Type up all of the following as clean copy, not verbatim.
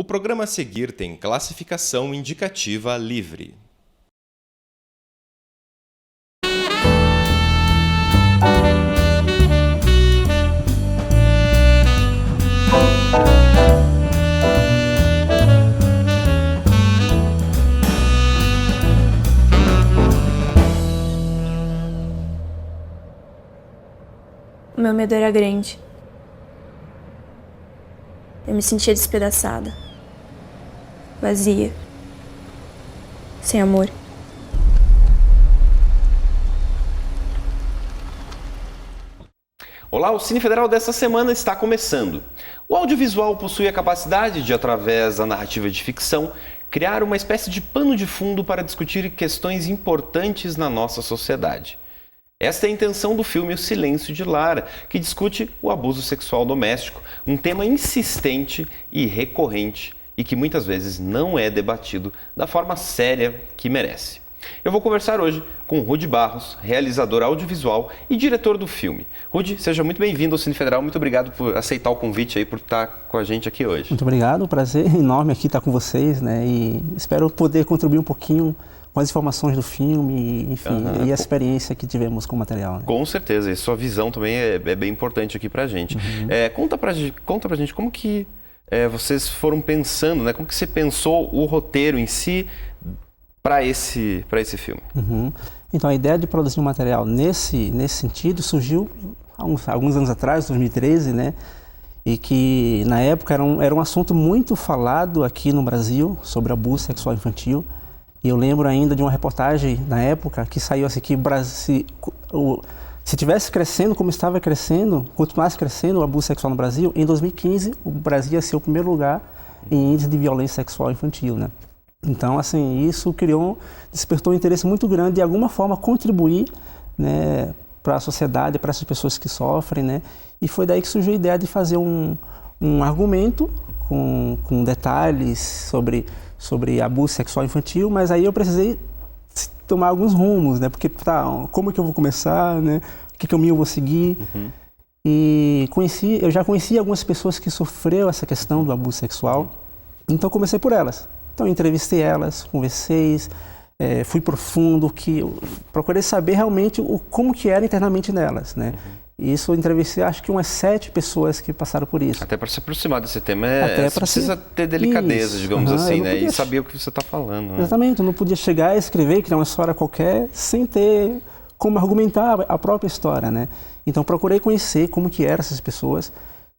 O programa a seguir tem classificação indicativa livre. O meu medo era grande. Eu me sentia despedaçada, vazia, sem amor. Olá, o Cine Federal dessa semana está começando. O audiovisual possui a capacidade de, através da narrativa de ficção, criar uma espécie de pano de fundo para discutir questões importantes na nossa sociedade. Esta é a intenção do filme O Silêncio de Lara, que discute o abuso sexual doméstico, um tema insistente e recorrente e que muitas vezes não é debatido da forma séria que merece. Eu vou conversar hoje com Rudy Barros, realizador audiovisual e diretor do filme. Rudy, seja muito bem-vindo ao Cine Federal, muito obrigado por aceitar o convite aí, por estar com a gente aqui hoje. Muito obrigado, prazer enorme aqui estar com vocês, né? E espero poder contribuir um pouquinho com as informações do filme, enfim, e a experiência que tivemos com o material. Né? Com certeza, e sua visão também é bem importante aqui pra gente. Conta pra gente como que vocês foram pensando, né? Como que você pensou o roteiro em si para esse filme? Então, a ideia de produzir um material nesse sentido surgiu alguns anos atrás, 2013, né? E que, na época, era um assunto muito falado aqui no Brasil sobre abuso sexual infantil. E eu lembro ainda de uma reportagem na época que saiu assim que o Brasil, se tivesse crescendo como estava crescendo, continuasse crescendo o abuso sexual no Brasil, em 2015 o Brasil ia ser o primeiro lugar em índice de violência sexual infantil, né? Então, assim, isso despertou um interesse muito grande de alguma forma contribuir, né, para a sociedade, para essas pessoas que sofrem, né? E foi daí que surgiu a ideia de fazer um argumento com detalhes sobre abuso sexual infantil, mas aí eu precisei tomar alguns rumos, né? Porque, como é que eu vou começar, né? Que caminho eu vou seguir? E eu já conheci algumas pessoas que sofreram essa questão do abuso sexual, então comecei por elas. Então entrevistei elas, conversei, fui profundo, procurei saber realmente como que era internamente nelas, né? Isso eu entrevistei, acho que umas 7 pessoas que passaram por isso. Até para se aproximar desse tema, você precisa ter delicadeza, digamos assim, né? E saber o que você está falando. Né? Exatamente, eu não podia chegar e escrever, criar uma história qualquer, sem ter como argumentar a própria história, né? Então procurei conhecer como que eram essas pessoas,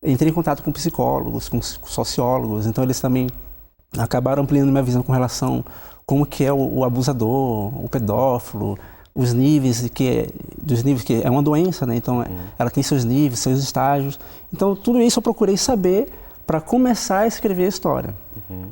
entrei em contato com psicólogos, com sociólogos, então eles também acabaram ampliando minha visão com relação a como que é o abusador, o pedófilo, os níveis que é uma doença, né? Então ela tem seus níveis, seus estágios. Então tudo isso eu procurei saber para começar a escrever a história.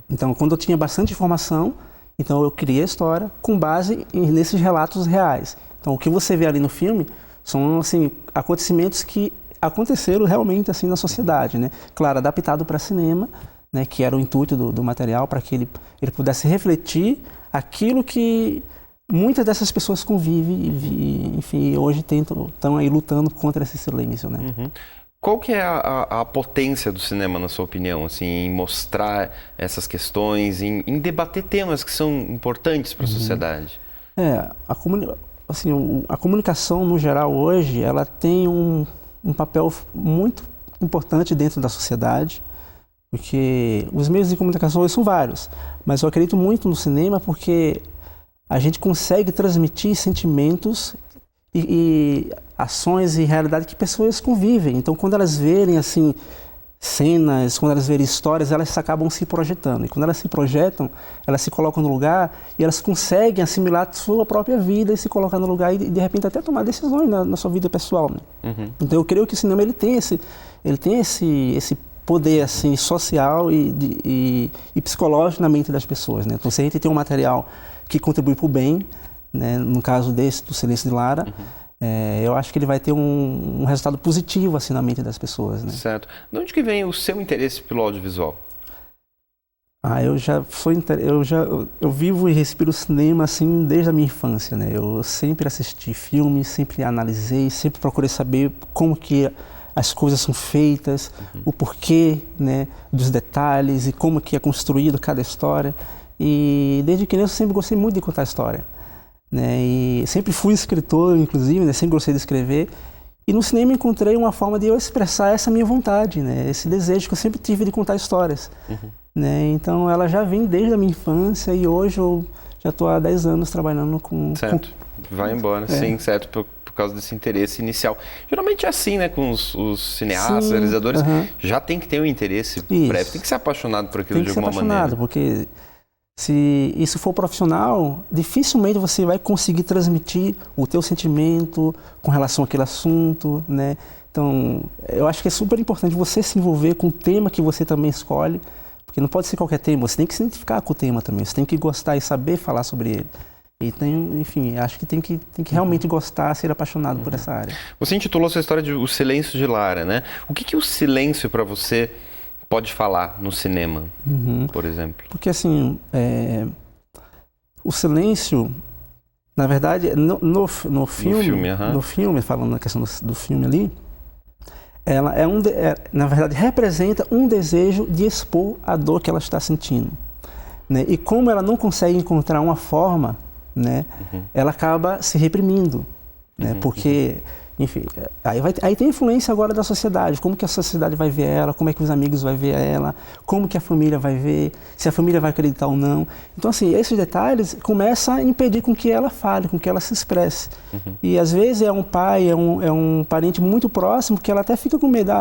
Então quando eu tinha bastante informação, então eu criei a história com base nesses relatos reais. Então o que você vê ali no filme são assim acontecimentos que aconteceram realmente assim na sociedade, né? Claro, adaptado para cinema, né? Que era o intuito do material, para que ele pudesse refletir aquilo que muitas dessas pessoas convivem e, enfim, hoje estão aí lutando contra esse silêncio, né? Qual que é a potência do cinema, na sua opinião, assim, em mostrar essas questões, em debater temas que são importantes para a sociedade? A comunicação, no geral, hoje, ela tem um papel muito importante dentro da sociedade, porque os meios de comunicação hoje são vários, mas eu acredito muito no cinema porque a gente consegue transmitir sentimentos e ações e realidade que pessoas convivem. Então, quando elas verem assim cenas, quando elas verem histórias, elas acabam se projetando. E quando elas se projetam, elas se colocam no lugar e elas conseguem assimilar a sua própria vida e se colocar no lugar e, de repente, até tomar decisões na sua vida pessoal. Né? Então, eu creio que o cinema ele tem esse poder assim, social e psicológico na mente das pessoas. Né? Então, se a gente tem um material que contribui para o bem, né? No caso do Silêncio de Lara, eu acho que ele vai ter um resultado positivo assim, na mente das pessoas. Né? Certo. De onde que vem o seu interesse pelo audiovisual? Eu vivo e respiro cinema assim desde a minha infância, né? Eu sempre assisti filmes, sempre analisei, sempre procurei saber como que as coisas são feitas, o porquê, né, dos detalhes e como que é construído cada história. E desde criança eu sempre gostei muito de contar história, né, e sempre fui escritor, inclusive, né, sempre gostei de escrever. E no cinema encontrei uma forma de eu expressar essa minha vontade, né? Esse desejo que eu sempre tive de contar histórias. Né? Então ela já vem desde a minha infância e hoje eu já estou há 10 anos trabalhando com... Certo, vai embora, sim, certo, por causa desse interesse inicial. Geralmente é assim, né, com os cineastas, realizadores, já tem que ter um interesse prévio, tem que ser apaixonado por aquilo de alguma maneira. Porque se isso for profissional, dificilmente você vai conseguir transmitir o teu sentimento com relação àquele assunto, né? Então, eu acho que é super importante você se envolver com o tema que você também escolhe, porque não pode ser qualquer tema, você tem que se identificar com o tema também, você tem que gostar e saber falar sobre ele. E enfim, acho que tem que realmente gostar, ser apaixonado por essa área. Você intitulou sua história de O Silêncio de Lara, né? O que o silêncio para você pode falar no cinema, por exemplo? Porque assim, o silêncio, na verdade, no filme, falando na questão do filme ali, ela na verdade representa um desejo de expor a dor que ela está sentindo, né? E como ela não consegue encontrar uma forma, né, ela acaba se reprimindo, né? Porque enfim, aí tem influência agora da sociedade, como que a sociedade vai ver ela, como é que os amigos vão ver ela, como que a família vai ver, se a família vai acreditar ou não. Então, assim, esses detalhes começam a impedir com que ela fale, com que ela se expresse. E às vezes é um pai, é um parente muito próximo que ela até fica com medo.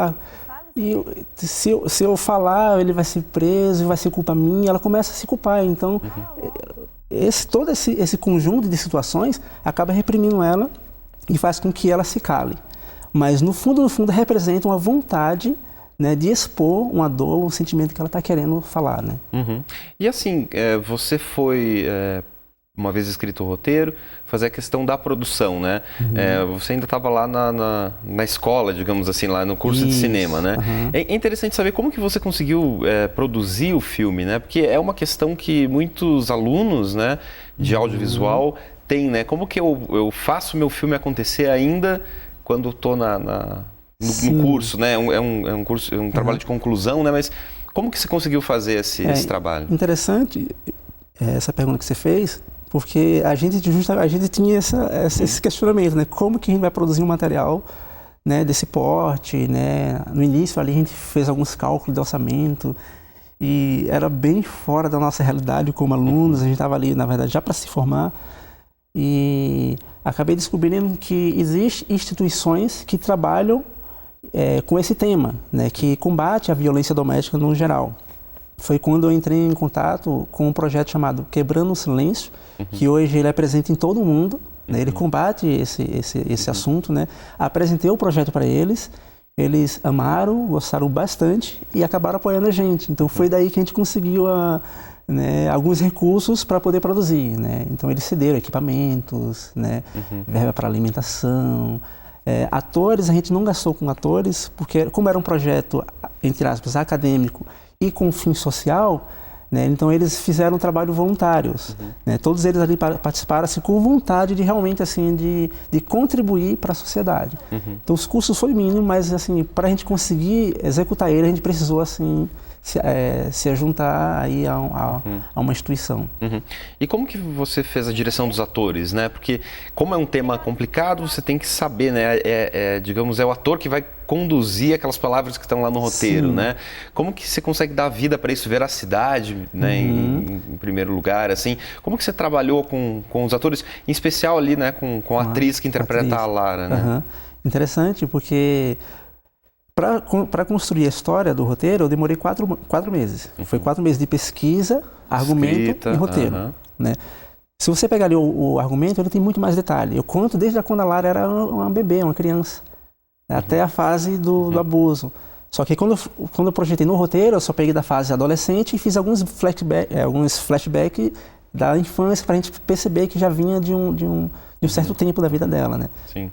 E se eu falar, ele vai ser preso, vai ser culpa minha, ela começa a se culpar. Então, todo esse conjunto de situações acaba reprimindo ela e faz com que ela se cale. Mas no fundo, representa uma vontade, né, de expor uma dor, um sentimento que ela está querendo falar, né? E assim, você foi, uma vez escrito o roteiro, fazer a questão da produção, né? Você ainda estava lá na escola, digamos assim, lá no curso de cinema, né? É interessante saber como que você conseguiu produzir o filme, né? Porque é uma questão que muitos alunos, né, de audiovisual tem, né? Como que eu faço meu filme acontecer ainda quando estou no curso, né? É um curso, um trabalho de conclusão, né? Mas como que você conseguiu fazer esse trabalho? Interessante essa pergunta que você fez, porque a gente tinha esse questionamento, né? Como que a gente vai produzir um material, né, desse porte, né? No início ali a gente fez alguns cálculos de orçamento e era bem fora da nossa realidade como alunos. A gente estava ali, na verdade, já para se formar. E acabei descobrindo que existem instituições que trabalham com esse tema, né, que combate a violência doméstica no geral. Foi quando eu entrei em contato com um projeto chamado Quebrando o Silêncio, que hoje ele é presente em todo o mundo, né, ele combate esse assunto, né. Apresentei o projeto para eles, eles amaram, gostaram bastante e acabaram apoiando a gente. Então foi daí que a gente conseguiu né, alguns recursos para poder produzir, né? Então eles cederam equipamentos, né, verba para alimentação, atores. A gente não gastou com atores porque, como era um projeto, entre aspas, acadêmico e com fim social, né, então eles fizeram um trabalho voluntários, né? Todos eles ali participaram assim, com vontade de realmente assim de contribuir para a sociedade. Então os custos foi mínimo, mas assim, para a gente conseguir executar ele, a gente precisou assim se juntar aí a uma instituição. E como que você fez a direção dos atores, né? Porque como é um tema complicado, você tem que saber, né? Digamos, é o ator que vai conduzir aquelas palavras que estão lá no roteiro, né? Como que você consegue dar vida para isso, veracidade, né? Em primeiro lugar, assim. Como que você trabalhou com os atores, em especial ali, né? Com a atriz que interpreta a Lara, né? Interessante, porque para construir a história do roteiro, eu demorei 4 meses. Foi 4 meses de pesquisa, argumento e roteiro, né? Se você pegar ali o argumento, ele tem muito mais detalhe. Eu conto desde quando a Lara era uma bebê, uma criança, até a fase do abuso. Só que quando eu projetei no roteiro, eu só peguei da fase adolescente e fiz alguns flashbacks da infância para a gente perceber que já vinha de um certo tempo da vida dela, né? Sim.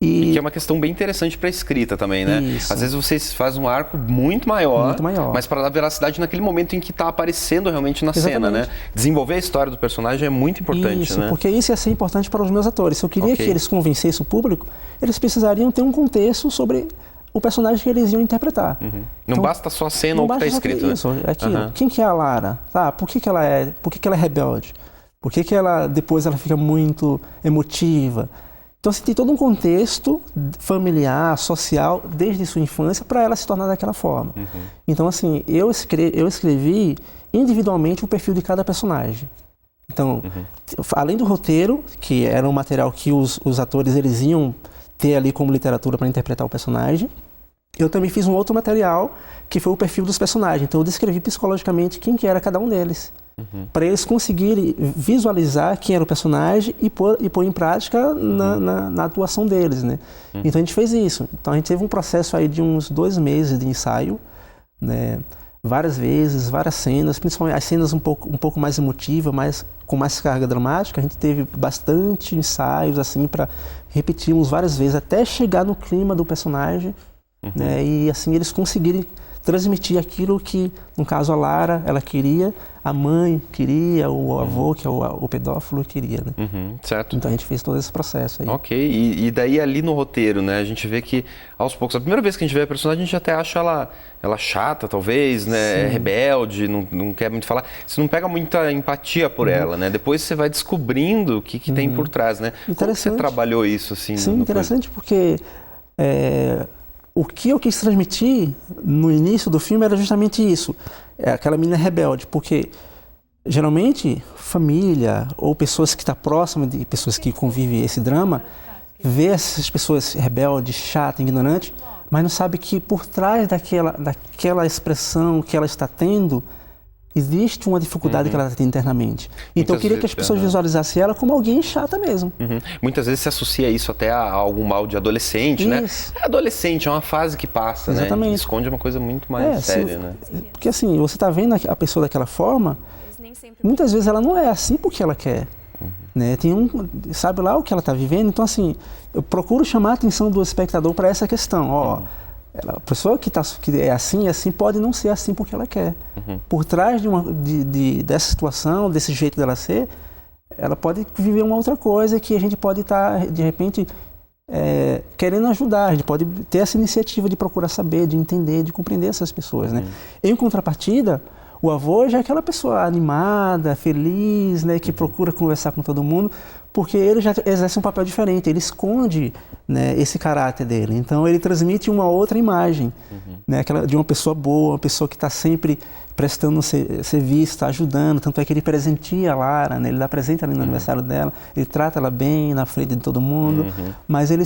E que é uma questão bem interessante para a escrita também, né? Isso. Às vezes você faz um arco muito maior. Mas para dar veracidade naquele momento em que está aparecendo realmente na cena, né? Desenvolver a história do personagem é muito importante, isso, né? Porque isso ia ser importante para os meus atores. Se eu queria que eles convencessem o público, eles precisariam ter um contexto sobre o personagem que eles iam interpretar. Não Então, basta só a cena ou o que está escrito, isso, né? aquilo. Quem que é a Lara? Tá, por que ela é rebelde? Por que ela depois ela fica muito emotiva? Então assim, tem todo um contexto familiar, social, desde sua infância, para ela se tornar daquela forma. Então assim, eu escrevi individualmente o perfil de cada personagem. Então, além do roteiro, que era um material que os atores eles iam ter ali como literatura para interpretar o personagem, eu também fiz um outro material que foi o perfil dos personagens. Então eu descrevi psicologicamente quem que era cada um deles, para eles conseguirem visualizar quem era o personagem e pôr em prática na atuação deles, né? Então a gente fez isso. Então a gente teve um processo aí de uns 2 meses de ensaio, né? Várias vezes, várias cenas, principalmente as cenas um pouco mais emotivas, com mais carga dramática. A gente teve bastante ensaios assim para repetirmos várias vezes até chegar no clima do personagem, né? E assim eles conseguirem transmitir aquilo que, no caso a Lara, ela queria, a mãe queria, o avô, que é o pedófilo, queria, né? Certo. Então a gente fez todo esse processo aí. Ok, e daí ali no roteiro, né, a gente vê que aos poucos, a primeira vez que a gente vê a personagem, a gente até acha ela chata, talvez, né, é rebelde, não quer muito falar, você não pega muita empatia por ela, né, depois você vai descobrindo o que tem por trás, né. Como que você trabalhou isso, assim? Sim, interessante porque o que eu quis transmitir no início do filme era justamente isso, aquela menina rebelde, porque geralmente família ou pessoas que estão próximas de pessoas que convivem esse drama, vê essas pessoas rebeldes, chatas, ignorantes, mas não sabe que por trás daquela expressão que ela está tendo, existe uma dificuldade que ela tem internamente. Então eu queria que as pessoas visualizassem ela como alguém chata mesmo. Muitas vezes se associa isso até a algum mal de adolescente, né? É adolescente, é uma fase que passa, exatamente, né? E esconde uma coisa muito mais séria, né? Porque assim, você está vendo a pessoa daquela forma, muitas vezes ela não é assim porque ela quer. Né? Sabe lá o que ela está vivendo, então assim, eu procuro chamar a atenção do espectador para essa questão. A pessoa que é assim pode não ser assim porque ela quer. Por trás dessa situação, desse jeito dela ser, ela pode viver uma outra coisa que a gente pode estar, de repente, querendo ajudar. A gente pode ter essa iniciativa de procurar saber, de entender, de compreender essas pessoas. Né? Em contrapartida, o avô já é aquela pessoa animada, feliz, né, que procura conversar com todo mundo, porque ele já exerce um papel diferente, ele esconde, né, esse caráter dele. Então ele transmite uma outra imagem, né, aquela de uma pessoa boa, uma pessoa que está sempre prestando serviço, está ajudando. Tanto é que ele presenteia a Lara, né, ele dá presente ali no aniversário dela, ele trata ela bem na frente de todo mundo, mas ele,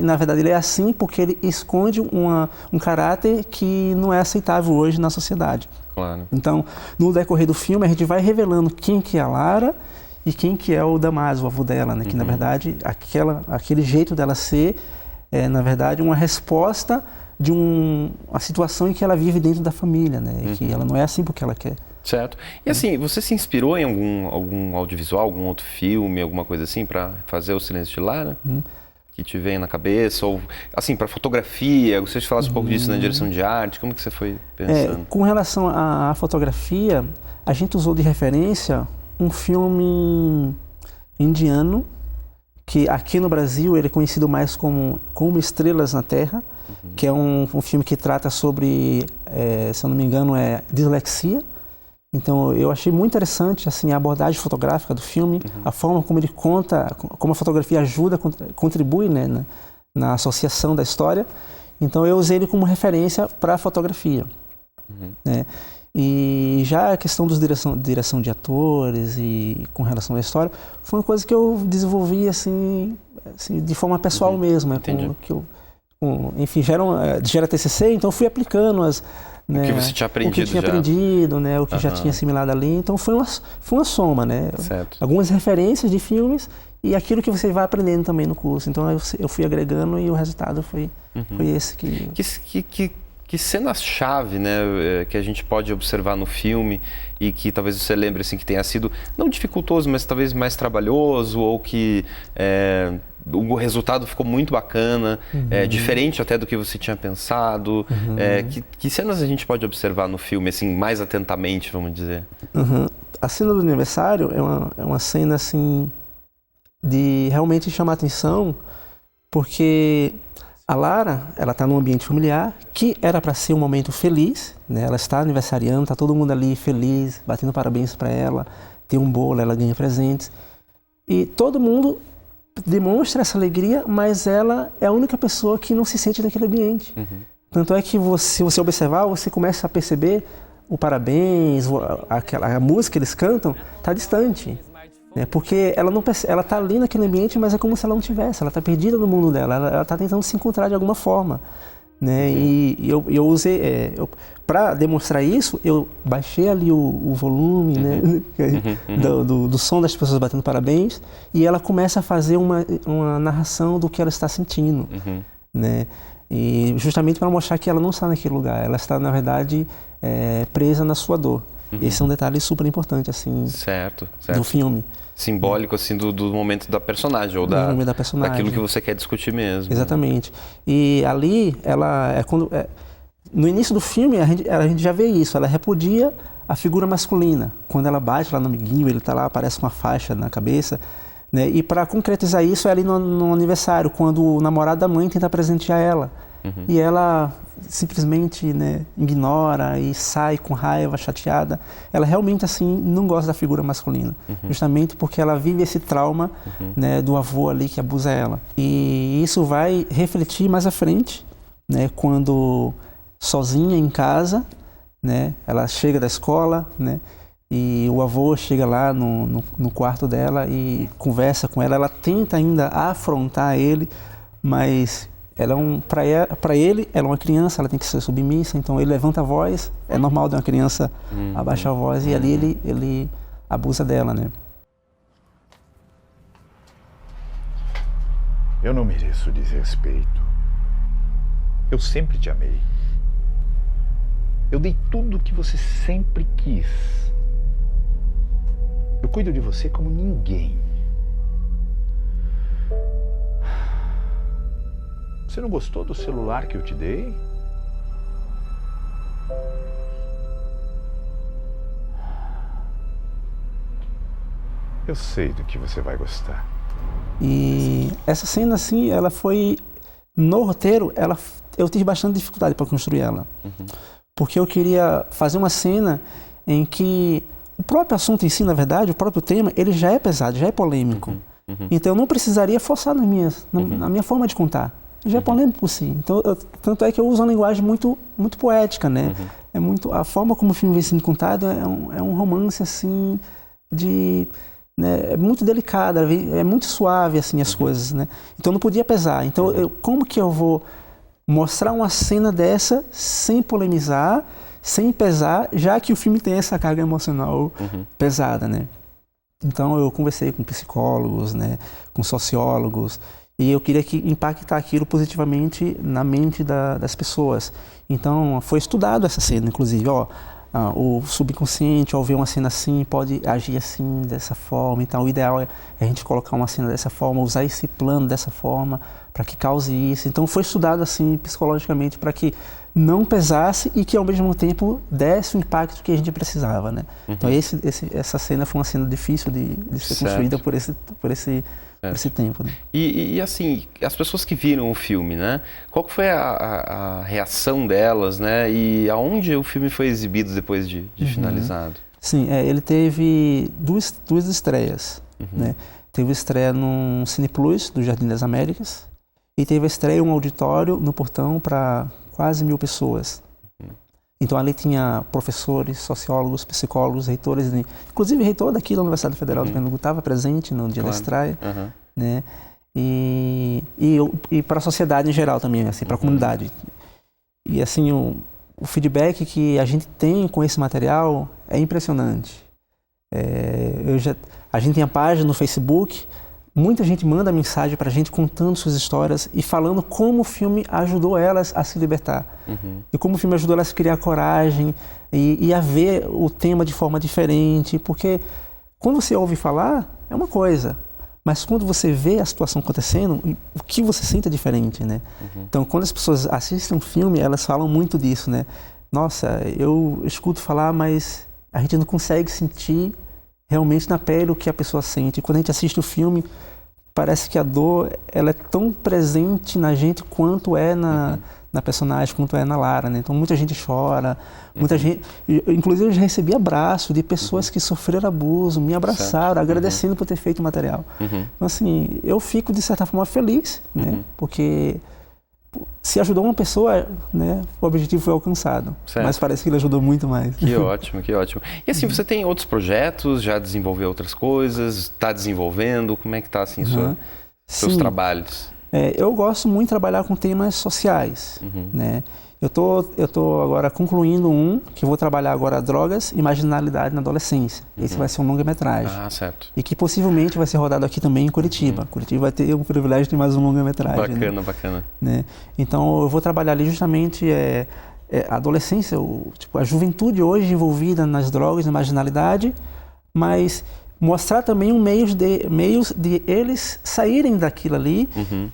na verdade, ele é assim porque ele esconde um caráter que não é aceitável hoje na sociedade. Claro. Então, no decorrer do filme, a gente vai revelando quem que é a Lara e quem que é o Damaso, o avô dela, né? Que, na verdade, aquele jeito dela ser na verdade, uma resposta de uma situação em que ela vive dentro da família, né? E que ela não é assim porque ela quer. Certo. E assim, você se inspirou em algum audiovisual, algum outro filme, alguma coisa assim, para fazer O Silêncio de Lara? Que te vem na cabeça? Ou, assim, para fotografia, você falasse um pouco disso na direção de arte, como que você foi pensando? Com relação à fotografia, a gente usou de referência um filme indiano, que aqui no Brasil ele é conhecido mais como Estrelas na Terra, que é um filme que trata sobre, se eu não me engano, dislexia. Então eu achei muito interessante assim, a abordagem fotográfica do filme, a forma como ele conta, como a fotografia ajuda, contribui, né, na associação da história. Então eu usei ele como referência para a fotografia. Né? E já a questão dos direção de atores e com relação à história, foi uma coisa que eu desenvolvi assim de forma pessoal mesmo. Enfim, já era TCC, então eu fui aplicando né, o que você tinha aprendido, né, o que já tinha assimilado ali. Então foi uma soma, né? Certo. Algumas referências de filmes e aquilo que você vai aprendendo também no curso. Então eu fui agregando e o resultado foi esse Que cena-chave, né, que a gente pode observar no filme e que talvez você lembre assim, que tenha sido não dificultoso, mas talvez mais trabalhoso, ou que o resultado ficou muito bacana, diferente até do que você tinha pensado. Que cenas a gente pode observar no filme, assim, mais atentamente, vamos dizer? A cena do aniversário é uma cena assim, de realmente chamar atenção, porque A Lara, ela está num ambiente familiar que era para ser um momento feliz, né? Ela está aniversariando, está todo mundo ali feliz, batendo parabéns para ela, tem um bolo, ela ganha presentes. E todo mundo demonstra essa alegria, mas ela é a única pessoa que não se sente naquele ambiente. Tanto é que se você observar, você começa a perceber o parabéns, a música que eles cantam, está distante. Né? Porque ela está ali naquele ambiente, mas é como se ela não tivesse, ela está perdida no mundo dela, ela está tentando se encontrar de alguma forma. Né? E eu usei, para demonstrar isso, eu baixei ali o volume, né? do som das pessoas batendo parabéns, e ela começa a fazer uma narração do que ela está sentindo. Né? E justamente para mostrar que ela não está naquele lugar, ela está, na verdade, presa na sua dor. Esse é um detalhe super importante, assim, do filme. Simbólico, assim, do momento da personagem, ou daquilo que você quer discutir mesmo. Exatamente. E ali, no início do filme, a gente já vê isso, ela repudia a figura masculina. Quando ela bate lá no amiguinho, ele está lá, aparece com uma faixa na cabeça. Né? E para concretizar isso, é ali no aniversário, quando o namorado da mãe tenta presentear ela. E ela simplesmente, né, ignora e sai com raiva, chateada. Ela realmente assim não gosta da figura masculina, justamente porque ela vive esse trauma, né, do avô ali que abusa ela. E isso vai refletir mais à frente, né, quando sozinha em casa, né, ela chega da escola, né, e o avô chega lá no quarto dela e conversa com ela. Ela tenta ainda afrontar ele, mas para ele, ela é uma criança, ela tem que ser submissa, então ele levanta a voz, é normal de uma criança abaixar a voz, e ali ele abusa dela, né? Eu não mereço desrespeito. Eu sempre te amei. Eu dei tudo o que você sempre quis. Eu cuido de você como ninguém. Você não gostou do celular que eu te dei? Eu sei do que você vai gostar. E essa cena, assim, ela foi... No roteiro, eu tive bastante dificuldade para construir ela. Porque eu queria fazer uma cena em que o próprio assunto em si, na verdade, o próprio tema, ele já é pesado, já é polêmico. Então eu não precisaria forçar na minha forma de contar. Já é polêmico por si. Então, tanto é que eu uso uma linguagem muito, muito poética, né? É muito, a forma como o filme vem sendo contado é um romance, assim, né, é muito delicado, é muito suave, assim, as coisas, né? Então não podia pesar. Então, como que eu vou mostrar uma cena dessa sem polemizar, sem pesar, já que o filme tem essa carga emocional pesada, né? Então eu conversei com psicólogos, né, com sociólogos, e eu queria impactar aquilo positivamente na mente das pessoas. Então foi estudado essa cena, inclusive, o subconsciente, ao ver uma cena assim, pode agir assim, dessa forma. Então o ideal é a gente colocar uma cena dessa forma, usar esse plano dessa forma, para que cause isso. Então foi estudado assim psicologicamente para que não pesasse e que ao mesmo tempo desse o impacto que a gente precisava, né? Então essa cena foi uma cena difícil de ser construída por esse tempo. Né? E assim, as pessoas que viram o filme, né? Qual que foi a reação delas, né? E aonde o filme foi exibido depois de finalizado? Sim, ele teve duas estreias, né? Teve estreia no Cine Plus, do Jardim das Américas, e teve a estreia em um auditório no Portão para quase 1.000 pessoas. Então ali tinha professores, sociólogos, psicólogos, reitores, inclusive o reitor daqui da Universidade Federal do Pernambuco estava presente no dia da estreia, né? E para a sociedade em geral também, assim, para a comunidade. E assim, o feedback que a gente tem com esse material é impressionante. A gente tem a página no Facebook, muita gente manda mensagem para a gente contando suas histórias e falando como o filme ajudou elas a se libertar. E como o filme ajudou elas a criar coragem e a ver o tema de forma diferente. Porque quando você ouve falar, é uma coisa. Mas quando você vê a situação acontecendo, o que você sente é diferente, né? Então, quando as pessoas assistem um filme, elas falam muito disso, né? Nossa, eu escuto falar, mas a gente não consegue sentir realmente na pele o que a pessoa sente. Quando a gente assiste o filme, parece que a dor ela é tão presente na gente quanto é na personagem, quanto é na Lara, né? Então muita gente chora, muita gente... Inclusive eu já recebi abraço de pessoas que sofreram abuso, me abraçaram, agradecendo por ter feito o material. Então assim, eu fico de certa forma feliz, né? Porque se ajudou uma pessoa, né, o objetivo foi alcançado. Certo. Mas parece que ele ajudou muito mais. Que ótimo, que ótimo. E assim, você tem outros projetos, já desenvolveu outras coisas, está desenvolvendo? Como é que está assim, seus trabalhos? Eu gosto muito de trabalhar com temas sociais, né? Eu tô agora concluindo que eu vou trabalhar agora drogas e marginalidade na adolescência. Esse vai ser um longa-metragem. Ah, certo. E que possivelmente vai ser rodado aqui também em Curitiba. Curitiba vai ter o privilégio de ter mais um longa-metragem. Bacana, né? bacana. Né? Então eu vou trabalhar ali justamente a adolescência, a juventude hoje envolvida nas drogas, na marginalidade, mas mostrar também meios de eles saírem daquilo ali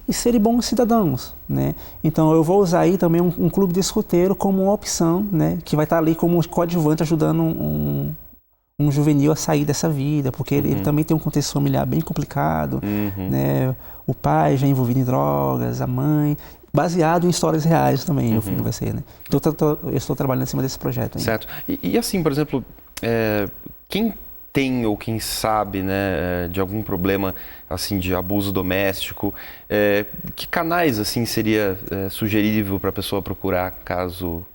e serem bons cidadãos, né? Então eu vou usar aí também um clube de escoteiro como uma opção, né? Que vai estar ali como coadjuvante ajudando um juvenil a sair dessa vida, porque ele também tem um contexto familiar bem complicado, né? O pai já envolvido em drogas, a mãe, baseado em histórias reais também, o filme vai ser, né? Então eu estou trabalhando em cima desse projeto aí. Certo. E assim, por exemplo, quem tem ou quem sabe, né, de algum problema assim de abuso doméstico, que canais assim seria sugerível para a pessoa procurar caso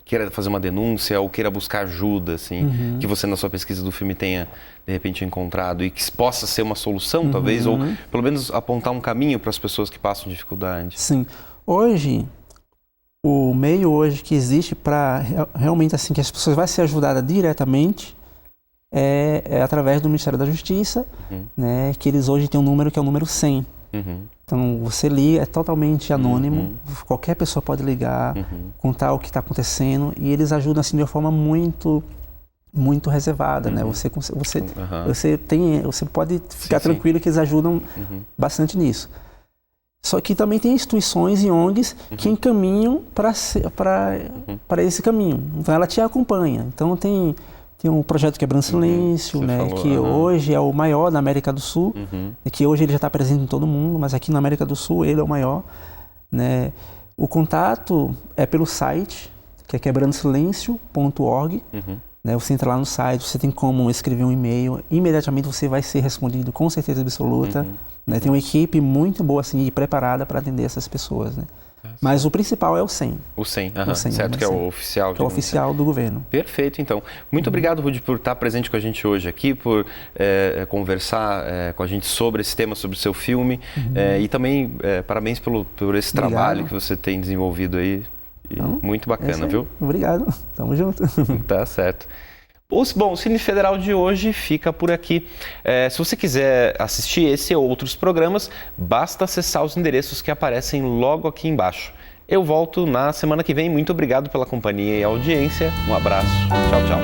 queira fazer uma denúncia ou queira buscar ajuda, assim, que você na sua pesquisa do filme tenha de repente encontrado e que possa ser uma solução, talvez, ou pelo menos apontar um caminho para as pessoas que passam dificuldade? Sim. Hoje, o meio hoje que existe para realmente assim que as pessoas vão ser ajudadas diretamente é através do Ministério da Justiça, né, que eles hoje têm um número que é o número 100. Então, você liga, é totalmente anônimo, qualquer pessoa pode ligar, contar o que está acontecendo, e eles ajudam assim de uma forma muito reservada, né? Você pode ficar tranquilo que eles ajudam bastante nisso. Só que também tem instituições e ONGs que encaminham para esse caminho. Então, ela te acompanha. Então, tem um projeto Quebrando Silêncio, né, falou, que hoje é o maior da América do Sul, e que hoje ele já está presente em todo mundo, mas aqui na América do Sul ele é o maior, né? O contato é pelo site, que é quebrandosilencio.org, né? Você entra lá no site, você tem como escrever um e-mail, imediatamente você vai ser respondido com certeza absoluta, né? Tem uma equipe muito boa assim, e preparada para atender essas pessoas, né? Mas o principal é o 100. O 100, o 100 certo, que é o oficial. Que é o oficial do governo. Perfeito, então. Muito obrigado, Rudy, por estar presente com a gente hoje aqui, por conversar com a gente sobre esse tema, sobre o seu filme. E também parabéns por esse trabalho que você tem desenvolvido aí. Então, muito bacana, viu? Obrigado. Tamo junto. Tá certo. Bom, o Cine Federal de hoje fica por aqui. Se você quiser assistir esse ou outros programas, basta acessar os endereços que aparecem logo aqui embaixo. Eu volto na semana que vem. Muito obrigado pela companhia e audiência. Um abraço. Tchau, tchau.